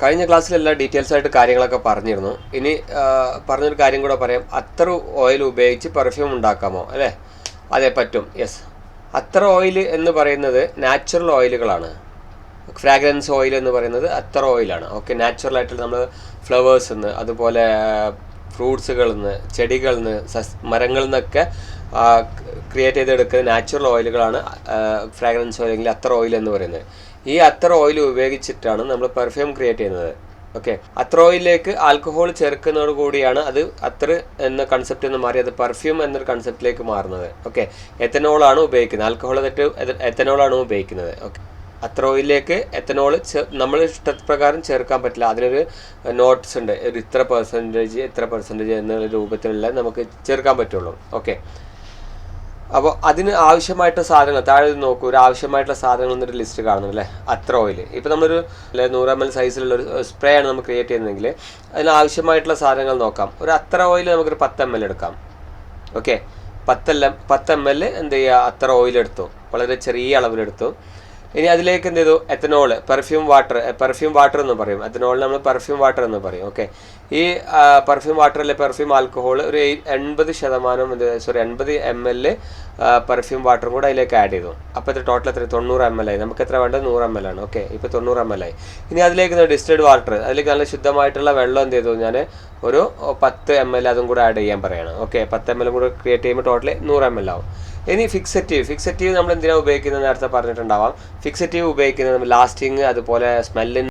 കഴിഞ്ഞ ക്ലാസ്സിലെല്ലാം ഡീറ്റെയിൽസ് ആയിട്ട് കാര്യങ്ങളൊക്കെ പറഞ്ഞിരുന്നു. ഇനി പറഞ്ഞൊരു കാര്യം കൂടെ പറയാം. അത്തർ ഓയിൽ ഉപയോഗിച്ച് പെർഫ്യൂം ഉണ്ടാക്കാമോ അല്ലേ? അതെ, പറ്റും. യെസ്, അത്തർ ഓയിൽ എന്ന് പറയുന്നത് നാച്ചുറൽ ഓയിലുകളാണ്. ഫ്രാഗ്രൻസ് ഓയിൽ എന്ന് പറയുന്നത് അത്തർ ഓയിലാണ്. ഓക്കെ, നാച്ചുറൽ ആയിട്ടുള്ള നമ്മൾ ഫ്ലവേഴ്സിൽ നിന്ന്, അതുപോലെ ഫ്രൂട്ട്സുകളിൽ നിന്ന്, ചെടികളിൽ നിന്ന്, മരങ്ങളിൽ നിന്നൊക്കെ ക്രിയേറ്റ് ചെയ്തെടുക്കുന്ന നാച്ചുറൽ ഓയിലുകളാണ് ഫ്രാഗ്രൻസ് ഓയിൽ അല്ലെങ്കിൽ അത്തർ ഓയിൽ എന്ന് പറയുന്നത്. ഈ അത്തർ ഓയിൽ ഉപയോഗിച്ചിട്ടാണ് നമ്മൾ പെർഫ്യൂം ക്രിയേറ്റ് ചെയ്യുന്നത്. ഓക്കെ, അത്തർ ഓയിലിലേക്ക് ആൽക്കഹോൾ ചേർക്കുന്നതോട് കൂടിയാണ് അത് അത്തർ എന്ന കൺസെപ്റ്റ് നിന്ന് മാറി അത് പെർഫ്യൂം എന്നൊരു കൺസെപ്റ്റിലേക്ക് മാറുന്നത്. ഓക്കെ, എത്തനോളാണ് ഉപയോഗിക്കുന്നത്, ആൽക്കഹോൾ തെറ്റ് എത്തനോളാണ് ഉപയോഗിക്കുന്നത്. ഓക്കെ, അത്തർ ഓയിലിലേക്ക് എത്തനോൾ നമ്മൾ ഇഷ്ടപ്രകാരം ചേർക്കാൻ പറ്റില്ല. അതിനൊരു നോട്ട്സ് ഉണ്ട്, ഒരു ഇത്ര പെർസെൻറ്റേജ് എന്നുള്ള രൂപത്തിലുള്ള നമുക്ക് ചേർക്കാൻ പറ്റുള്ളൂ. ഓക്കെ, അപ്പോൾ അതിന് ആവശ്യമായിട്ടുള്ള സാധനങ്ങൾ താഴെ നോക്കൂ. ഒരു ആവശ്യമായിട്ടുള്ള സാധനങ്ങൾ എന്നൊരു ലിസ്റ്റ് കാണുന്നു അല്ലേ? അത്തർ ഓയിൽ. ഇപ്പോൾ നമ്മളൊരു 100 ml സൈസിലുള്ള ഒരു സ്പ്രേ ആണ് നമ്മൾ ക്രിയേറ്റ് ചെയ്യുന്നതെങ്കിൽ അതിന് ആവശ്യമായിട്ടുള്ള സാധനങ്ങൾ നോക്കാം. ഒരു അത്തർ ഓയിൽ നമുക്കൊരു 10 ml എടുക്കാം. ഓക്കെ, 10 ml എന്ത് ചെയ്യുക, അത്തർ ഓയിൽ എടുത്തു, വളരെ ചെറിയ അളവിലെടുത്തു. ഇനി അതിലേക്ക് എന്ത് ചെയ്തു, എത്തനോൾ, പെർഫ്യൂം വാട്ടർ എന്ന് പറയും. എത്തനോളിന് നമ്മൾ പെർഫ്യൂം വാട്ടർ എന്ന് പറയും. ഓക്കെ, ഈ പെർഫ്യൂം വാട്ടർ അല്ലെ പെർഫ്യൂം ആൽക്കഹോൾ ഒരു 80 ml പെർഫ്യൂം വാട്ടറും കൂടെ അതിലേക്ക് ആഡ് ചെയ്തു. അപ്പോൾ ഇത് ടോട്ടൽ എത്ര, 90 ml ആയി. നമുക്ക് എത്ര വേണ്ടത്, 100 ml ആണ്. ഓക്കെ, ഇപ്പോൾ 90 ml ആയി. ഇനി അതിലേക്ക് ഡിസ്റ്റേർഡ് വാട്ടർ, അതിലേക്ക് നല്ല ശുദ്ധമായിട്ടുള്ള വെള്ളം എന്ത് ചെയ്തു, ഞാൻ ഒരു 10 ml അതും കൂടെ ആഡ് ചെയ്യാൻ പറയുകയാണ്. ഓക്കെ, 10 ml കൂടെ ക്രിയേറ്റ് ചെയ്യുമ്പോൾ ടോട്ടൽ 100 ml ആവും. ഇനി ഫിക്സറ്റീവ് നമ്മൾ എന്തിനാണ് ഉപയോഗിക്കുന്നത് നേരത്തെ പറഞ്ഞിട്ടുണ്ടാവാം. ഫിക്സറ്റീവ് ഉപയോഗിക്കുന്നത് ലാസ്റ്റിങ്, അതുപോലെ സ്മെല്ലിന്